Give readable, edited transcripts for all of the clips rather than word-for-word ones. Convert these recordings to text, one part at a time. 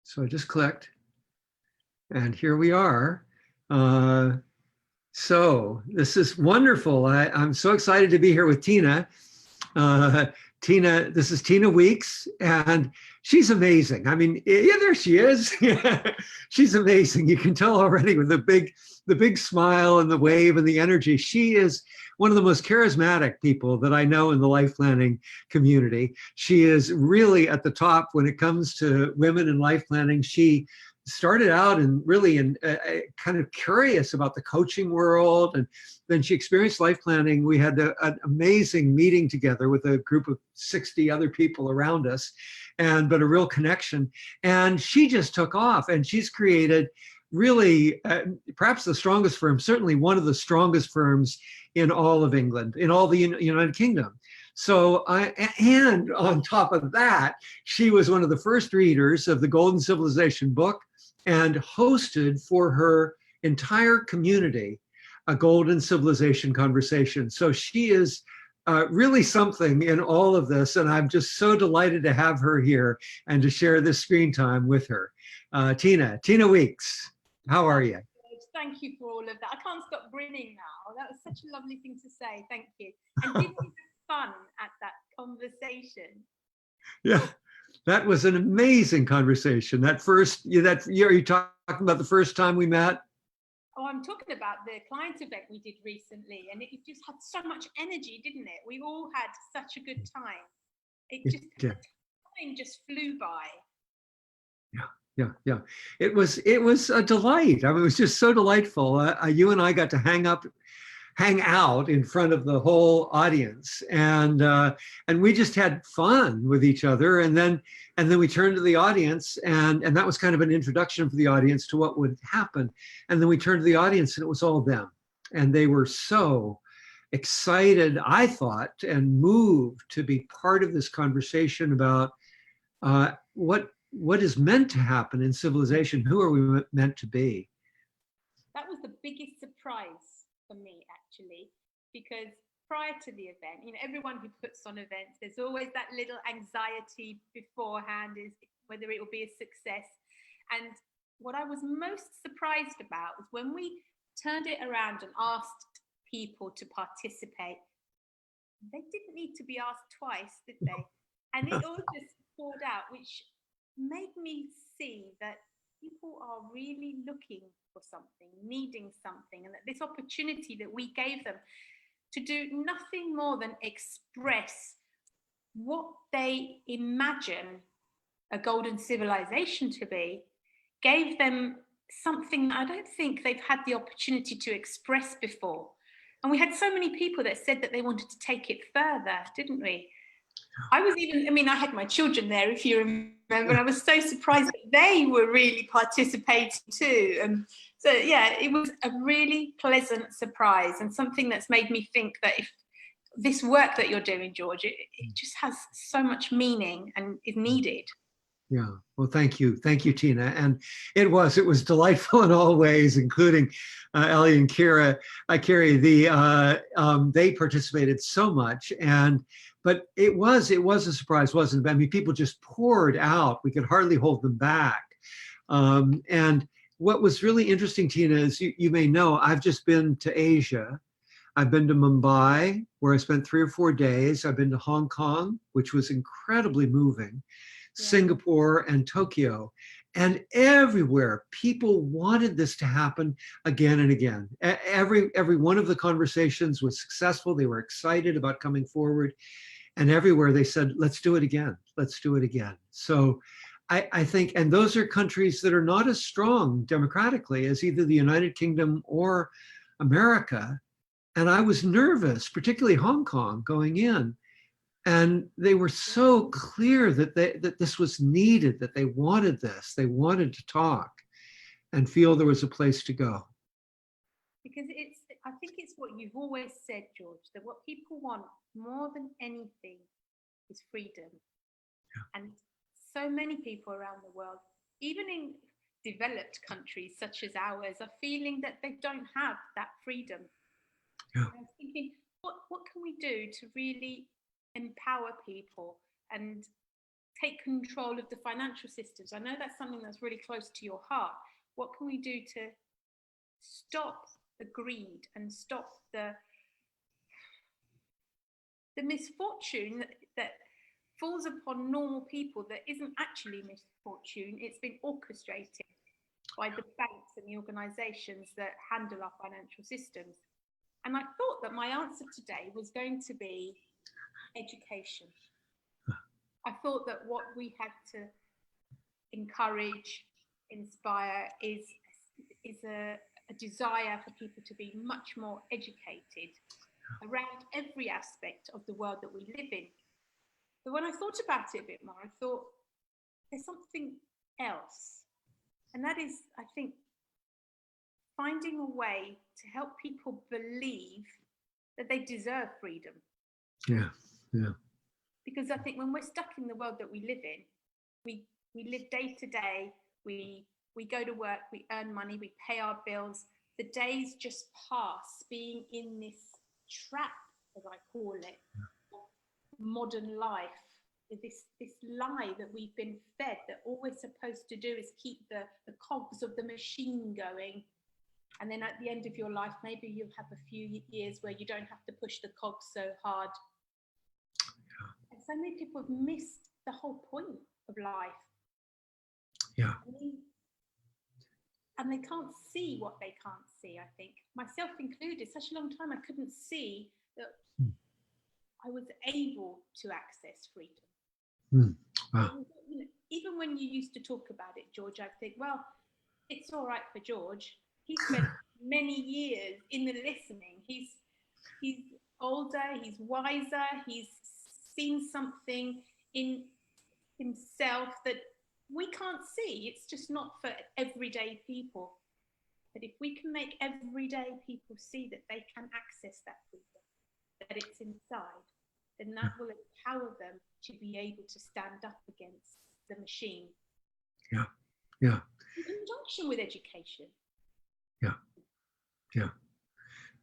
So I just clicked, and here we are. So this is wonderful. I'm so excited to be here with Tina. This is Tina Weeks, and she's amazing. I mean, yeah, there she is. She's amazing. You can tell already with the big smile and the wave and the energy. She is one of the most charismatic people that I know in the life planning community. She is really at the top when it comes to women in life planning. She started out and really kind of curious about the coaching world, and then she experienced life planning. We had an amazing meeting together with a group of 60 other people around us, but a real connection. And she just took off, and she's created really perhaps the strongest firm, certainly one of the strongest firms in all of England, in all the United Kingdom. So, and on top of that, she was one of the first readers of the Golden Civilization book and hosted for her entire community a Golden Civilization conversation. So she is really something in all of this, and I'm just so delighted to have her here and to share this screen time with her. Tina Weeks, how are you? Thank you for all of that. I can't stop grinning now. That was such a lovely thing to say. Thank you. And did you have fun at that conversation? Yeah, that was an amazing conversation. That first, are you talking about the first time we met? Oh, I'm talking about the client event we did recently, and it just had so much energy, didn't it? We all had such a good time. The time just flew by. Yeah. It was a delight. I mean, it was just so delightful. You and I got to hang out in front of the whole audience, and we just had fun with each other. And then we turned to the audience, and that was kind of an introduction for the audience to what would happen. And then we turned to the audience, and it was all them, and they were so excited, I thought, and moved to be part of this conversation about what is meant to happen in civilization. Who are we meant to be? That was the biggest surprise for me, actually, because prior to the event, everyone who puts on events, there's always that little anxiety beforehand, is whether it will be a success. And what I was most surprised about was when we turned it around and asked people to participate, they didn't need to be asked twice, did they? And it all just poured out, which made me see that people are really looking for something, needing something, and that this opportunity that we gave them to do nothing more than express what they imagine a golden civilization to be, gave them something that I don't think they've had the opportunity to express before. And we had so many people that said that they wanted to take it further, didn't we? I had my children there, if you remember, and I was so surprised that they were really participating too. And so, yeah, it was a really pleasant surprise, and something that's made me think that if this work that you're doing, George, it just has so much meaning and is needed. Yeah, well, thank you, Tina. And it was delightful in all ways, including Ellie and Carrie. They participated so much, but it was a surprise, wasn't it? I mean, people just poured out. We could hardly hold them back. And what was really interesting, Tina, is you may know, I've just been to Asia. I've been to Mumbai, where I spent 3 or 4 days. I've been to Hong Kong, which was incredibly moving. Singapore and Tokyo, and everywhere people wanted this to happen again and again. Every one of the conversations was successful. They were excited about coming forward, and everywhere they said, let's do it again. Let's do it again. So I think, and those are countries that are not as strong democratically as either the United Kingdom or America. And I was nervous, particularly Hong Kong, going in. And they were so clear that this was needed, that they wanted this. They wanted to talk and feel there was a place to go. Because I think it's what you've always said, George, that what people want more than anything is freedom. Yeah. And so many people around the world, even in developed countries such as ours, are feeling that they don't have that freedom. Yeah. And I'm thinking, what can we do to really empower people and take control of the financial systems? I know that's something that's really close to your heart. What can we do to stop the greed and stop the misfortune that falls upon normal people that isn't actually misfortune? It's been orchestrated by the banks and the organizations that handle our financial systems. And I thought that my answer today was going to be education. I thought that what we had to encourage, inspire is a desire for people to be much more educated around every aspect of the world that we live in. But when I thought about it a bit more, I thought there's something else. And that is, I think, finding a way to help people believe that they deserve freedom. Yeah, yeah. Because I think when we're stuck in the world that we live in, we live day to day, we go to work, we earn money, we pay our bills. The days just pass being in this trap, as I call it, of modern life. This lie that we've been fed, that all we're supposed to do is keep the cogs of the machine going. And then at the end of your life, maybe you'll have a few years where you don't have to push the cogs so hard. And so many people have missed the whole point of life. Yeah. And they can't see what they can't see, I think. Myself included, such a long time I couldn't see that I was able to access freedom. Wow. You know, even when you used to talk about it, George, I think, well, it's all right for George. He spent many years in the listening. He's older, he's wiser, he's seen something in himself that we can't see. It's just not for everyday people. But if we can make everyday people see that they can access that freedom, that it's inside, then that will empower them to be able to stand up against the machine. Yeah, yeah. In conjunction with education. Yeah, yeah.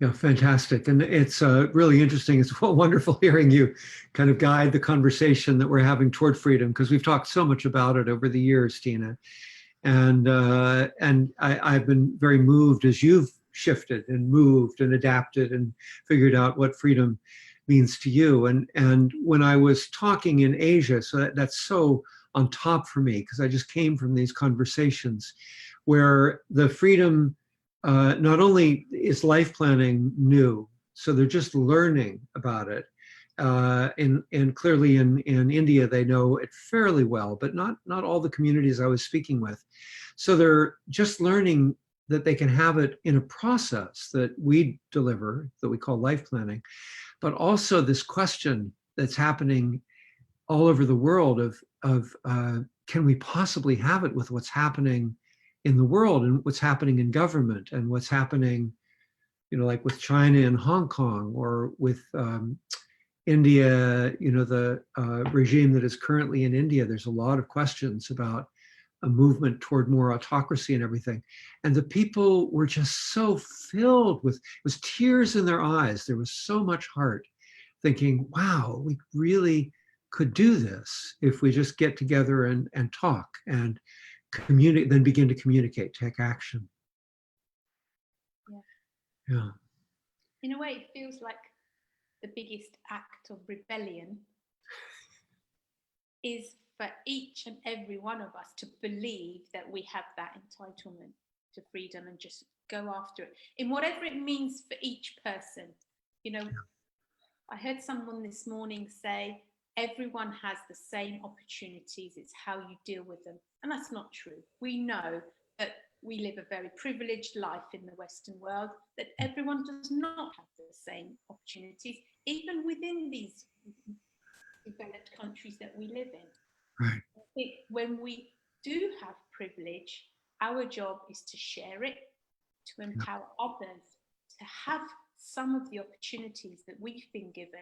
Yeah, fantastic. And it's really interesting. It's wonderful hearing you kind of guide the conversation that we're having toward freedom, because we've talked so much about it over the years, Tina. And I've been very moved as you've shifted and moved and adapted and figured out what freedom means to you. And when I was talking in Asia, so that's so on top for me, because I just came from these conversations where the freedom, not only is life planning new, so they're just learning about it. And clearly in India, they know it fairly well, but not all the communities I was speaking with. So they're just learning that they can have it in a process that we deliver, that we call life planning, but also this question that's happening all over the world of can we possibly have it with what's happening in the world and what's happening in government and what's happening, like with China and Hong Kong, or with India, the regime that is currently in India. There's a lot of questions about a movement toward more autocracy and everything. And the people were just so filled with, it was tears in their eyes. There was so much heart, thinking, wow, we really could do this if we just get together and talk and communicate, then begin to communicate, take action. Yeah. In a way, it feels like the biggest act of rebellion is for each and every one of us to believe that we have that entitlement to freedom and just go after it in whatever it means for each person. I heard someone this morning say, everyone has the same opportunities, it's how you deal with them. And that's not true. We know that we live a very privileged life in the Western world, that everyone does not have the same opportunities, even within these developed countries that we live in. Right. I think when we do have privilege, our job is to share it, to empower others to have some of the opportunities that we've been given,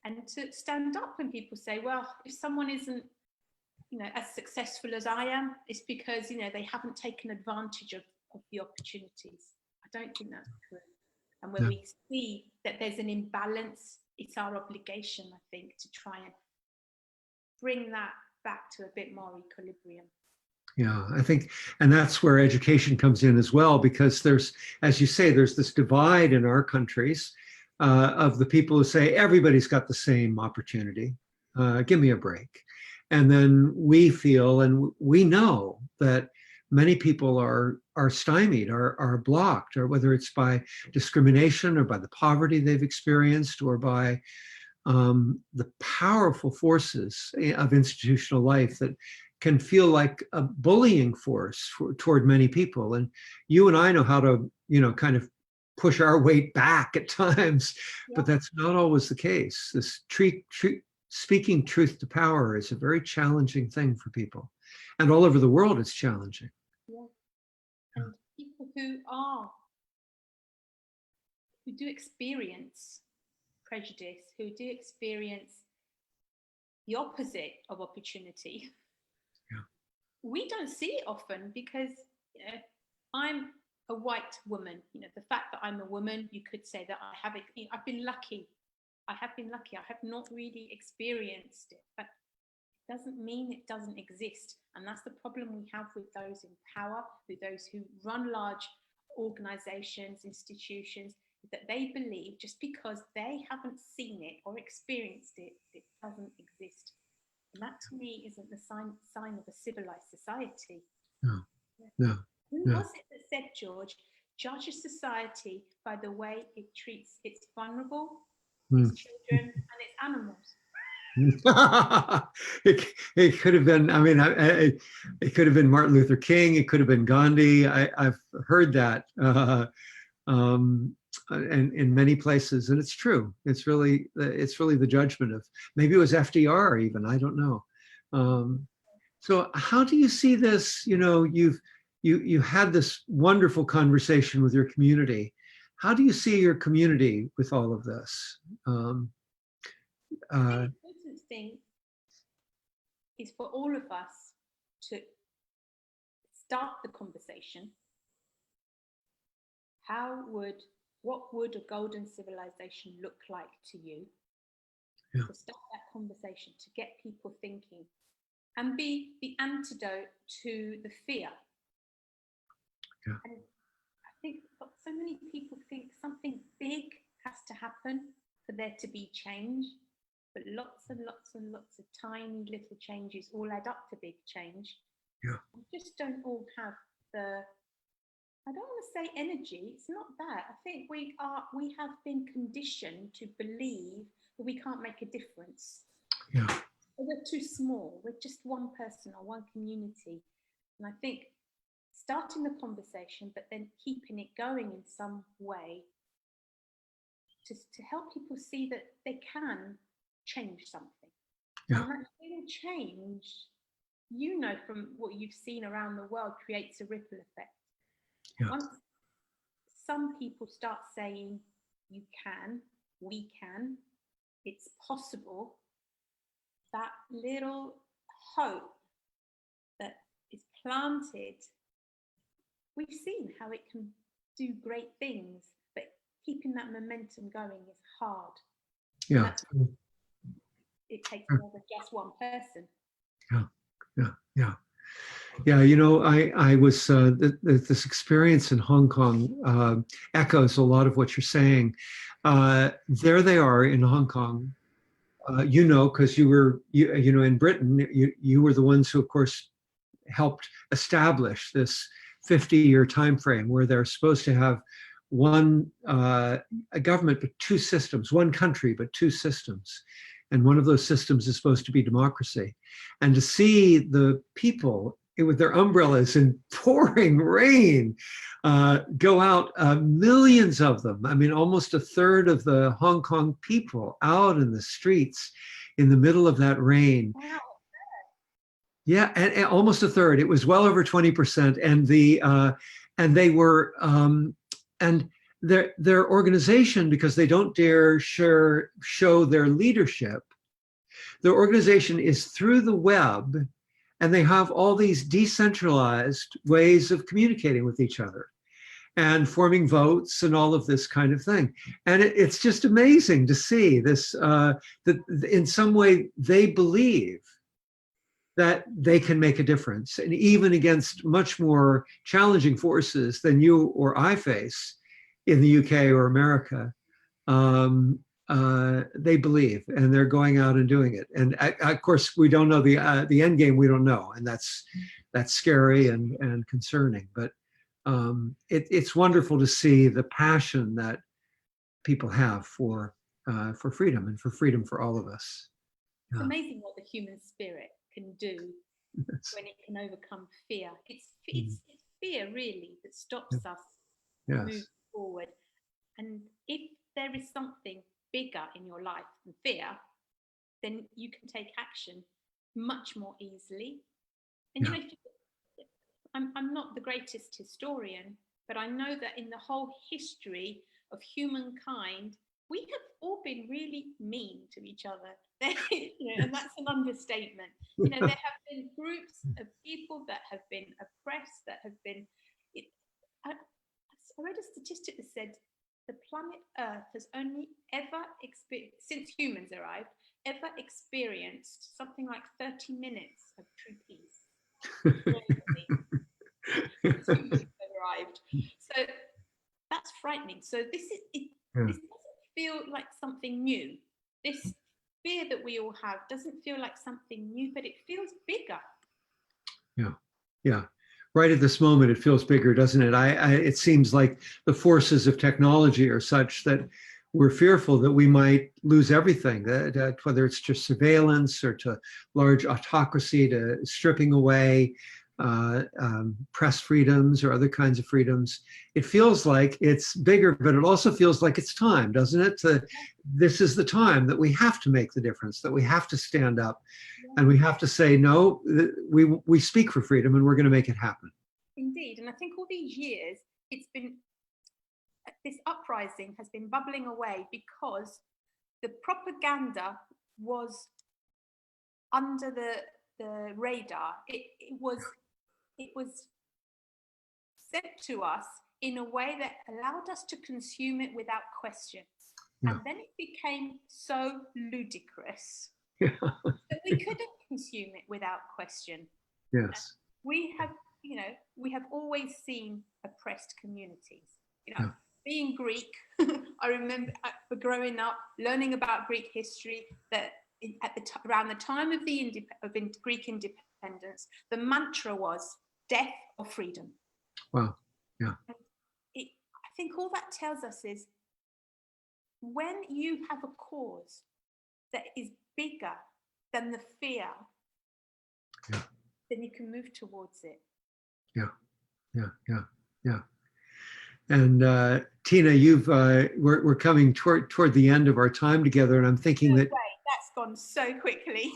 and to stand up when people say, well, if someone isn't as successful as I am, it's because they haven't taken advantage of the opportunities. I don't think that's true. And when we see that there's an imbalance, it's our obligation, I think, to try and bring that back to a bit more equilibrium. Yeah, I think, and that's where education comes in as well, because there's, as you say, there's this divide in our countries of the people who say everybody's got the same opportunity. Give me a break. And then we feel and we know that many people are stymied, are blocked, or whether it's by discrimination or by the poverty they've experienced or by the powerful forces of institutional life that can feel like a bullying force toward many people. And you and I know how to, kind of push our weight back at times, but that's not always the case. This speaking truth to power is a very challenging thing for people. And all over the world, it's challenging. Yeah. And people who do experience prejudice, who do experience the opposite of opportunity, we don't see it often because I'm a white woman. The fact that I'm a woman, you could say that I've been lucky. I have not really experienced it, but it doesn't mean it doesn't exist. And that's the problem we have with those in power, with those who run large organizations, institutions, that they believe just because they haven't seen it or experienced it, it doesn't exist. And that to me isn't the sign of a civilized society. No. Who was it that said, George, judge a society by the way it treats its vulnerable, its children, and its animals? It could have been, it could have been Martin Luther King, it could have been Gandhi. I've heard that in many places, and it's true. It's really the judgment of, maybe it was FDR even, I don't know. So how do you see this? You had this wonderful conversation with your community. How do you see your community with all of this? The important thing is for all of us to start the conversation. What would a golden civilization look like to you? Yeah. To start that conversation, to get people thinking and be the antidote to the fear. Yeah. And I think so many people think something big has to happen for there to be change, but lots and lots and lots of tiny little changes all add up to big change. Yeah. We just don't all have I don't want to say energy, it's not that. I think we have been conditioned to believe that we can't make a difference. Yeah. We're too small, we're just one person or one community. And I think starting the conversation, but then keeping it going in some way to help people see that they can change something. Yeah. And that little change, from what you've seen around the world, creates a ripple effect. Yeah. Once some people start saying, you can, we can, it's possible, that little hope that is planted, we've seen how it can do great things, but keeping that momentum going is hard. Yeah. It takes more than just one person. Yeah. I was this experience in Hong Kong echoes a lot of what you're saying. There they are in Hong Kong. Because you were in Britain, you were the ones who, of course, helped establish this 50-year time frame where they're supposed to have a government but two systems, one country but two systems. And one of those systems is supposed to be democracy. And to see the people with their umbrellas in pouring rain go out, millions of them, almost a third of the Hong Kong people out in the streets in the middle of that rain. Wow. Yeah, and almost a third. It was well over 20%. And they were, and their organization, because they don't dare show their leadership, their organization is through the web, and they have all these decentralized ways of communicating with each other and forming votes and all of this kind of thing. And it's just amazing to see this, that in some way they believe that they can make a difference. And even against much more challenging forces than you or I face in the UK or America, they believe, and they're going out and doing it. And of course, we don't know the end game. We don't know, and that's scary and concerning. But it's wonderful to see the passion that people have for freedom, and for freedom for all of us. It's amazing what the human spirit can do Yes. when it can overcome fear. It's fear really that stops us Yes. moving forward. And if there is something bigger in your life than fear, then you can take action much more easily. And Yeah. you know, I'm not the greatest historian, but I know that in the whole history of humankind, we have all been really mean to each other. And that's an understatement. There have been groups of people that have been oppressed, that have been. I read a statistic that said the planet Earth has only ever experienced, since humans arrived, ever experienced something like 30 minutes of true peace. Since humans have arrived. So that's frightening. So this doesn't feel like something new. This fear that we all have doesn't feel like something new, but it feels bigger. Yeah. Right at this moment, it feels bigger, doesn't it? It seems like the forces of technology are such that we're fearful that we might lose everything, that whether it's to surveillance or to large autocracy, to stripping away press freedoms or other kinds of freedoms. It feels like it's bigger, but it also feels like it's time, doesn't it? This is the time that we have to make the difference, that we have to stand up, and we have to say, no, we speak for freedom, and we're going to make it happen. Indeed. And I think all these years, this uprising has been bubbling away because the propaganda was under the radar. It was sent to us in a way that allowed us to consume it without question. Yeah. And then it became so ludicrous that we couldn't consume it without question. Yes. We have always seen oppressed communities. Being Greek, I remember growing up, learning about Greek history, that around the time of Greek independence, the mantra was death or freedom. Wow. Yeah. I think all that tells us is when you have a cause that is bigger than the fear, then you can move towards it. Yeah. And Tina, we're coming toward the end of our time together, and I'm thinking that that's gone so quickly.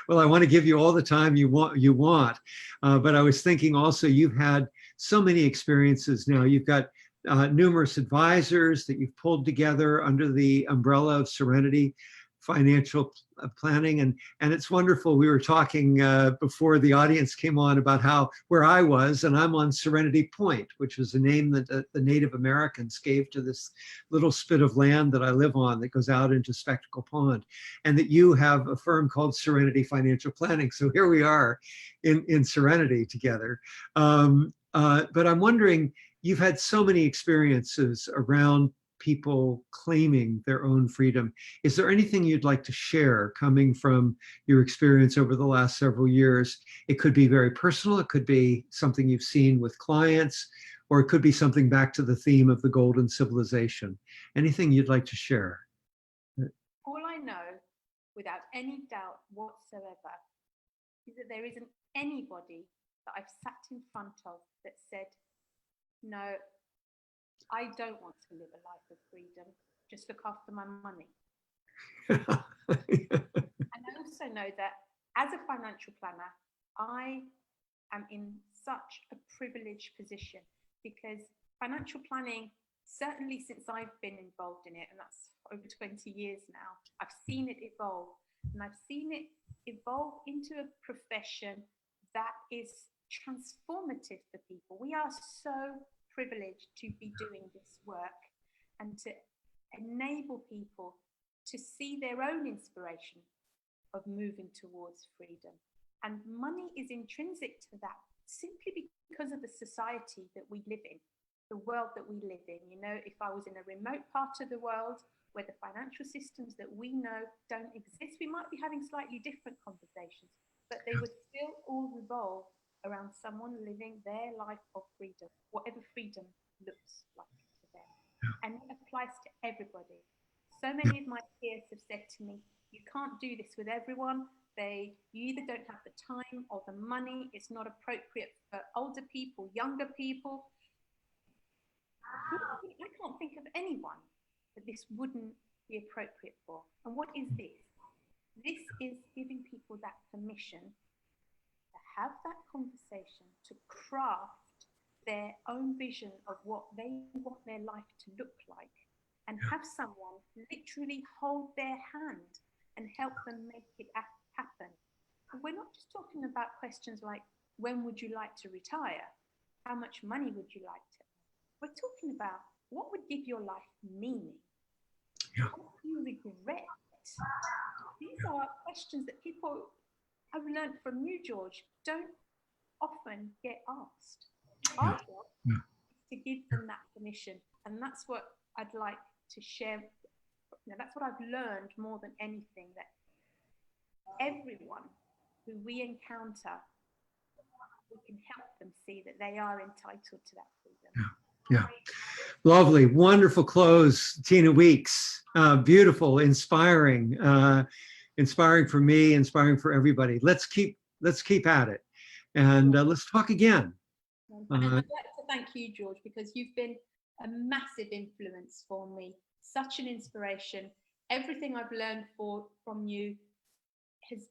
Well, I want to give you all the time you want, but I was thinking also you've had so many experiences now. You've got numerous advisors that you've pulled together under the umbrella of Serenity Financial Planning, and it's wonderful. We were talking before the audience came on about where I was, and I'm on Serenity Point, which was a name that the Native Americans gave to this little spit of land that I live on that goes out into Spectacle Pond, and that you have a firm called Serenity Financial Planning. So here we are in Serenity together. But I'm wondering, you've had so many experiences around people claiming their own freedom. Is there anything you'd like to share coming from your experience over the last several years? It could be very personal, it could be something you've seen with clients, or it could be something back to the theme of the golden civilization. Anything you'd like to share? All I know, without any doubt whatsoever, is that there isn't anybody that I've sat in front of that said, no, I don't want to live a life of freedom, just look after my money. And I also know that as a financial planner, I am in such a privileged position, because financial planning, certainly since I've been involved in it, and that's over 20 years now, I've seen it evolve, and I've seen it evolve into a profession that is transformative for people. We are so privileged to be doing this work and to enable people to see their own inspiration of moving towards freedom. And money is intrinsic to that simply because of the society that we live in, the world that we live in. You know, if I was in a remote part of the world where the financial systems that we know don't exist, we might be having slightly different conversations, but they would still all revolve around someone living their life of freedom, whatever freedom looks like to them. And it applies to everybody. So many of my peers have said to me, you can't do this with everyone. You either don't have the time or the money. It's not appropriate for older people, younger people. I can't think of anyone that this wouldn't be appropriate for. And what is this? This is giving people that permission to have that conversation, to craft their own vision of what they want their life to look like, and have someone literally hold their hand and help them make it happen. And we're not just talking about questions like, when would you like to retire? How much money would you like to earn? We're talking about what would give your life meaning? What do you regret? These are questions that people, I've learned from you, George, don't often get asked. Our job is to give them that permission. And that's what I'd like to share. You know, that's what I've learned more than anything, that everyone who we encounter, we can help them see that they are entitled to that freedom. Yeah. Lovely, wonderful close, Tina Weeks. Beautiful, inspiring, inspiring for me, inspiring for everybody. Let's keep at it, and let's talk again. And I'd like to thank you, George, because you've been a massive influence for me, such an inspiration. Everything I've learned from you has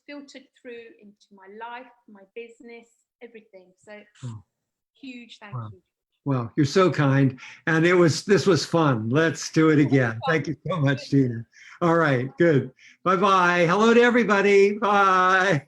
filtered through into my life, my business, everything. So huge thank you. Well, you're so kind, and this was fun. Let's do it again. Thank you so much, Tina. All right, good. Bye-bye. Hello to everybody. Bye.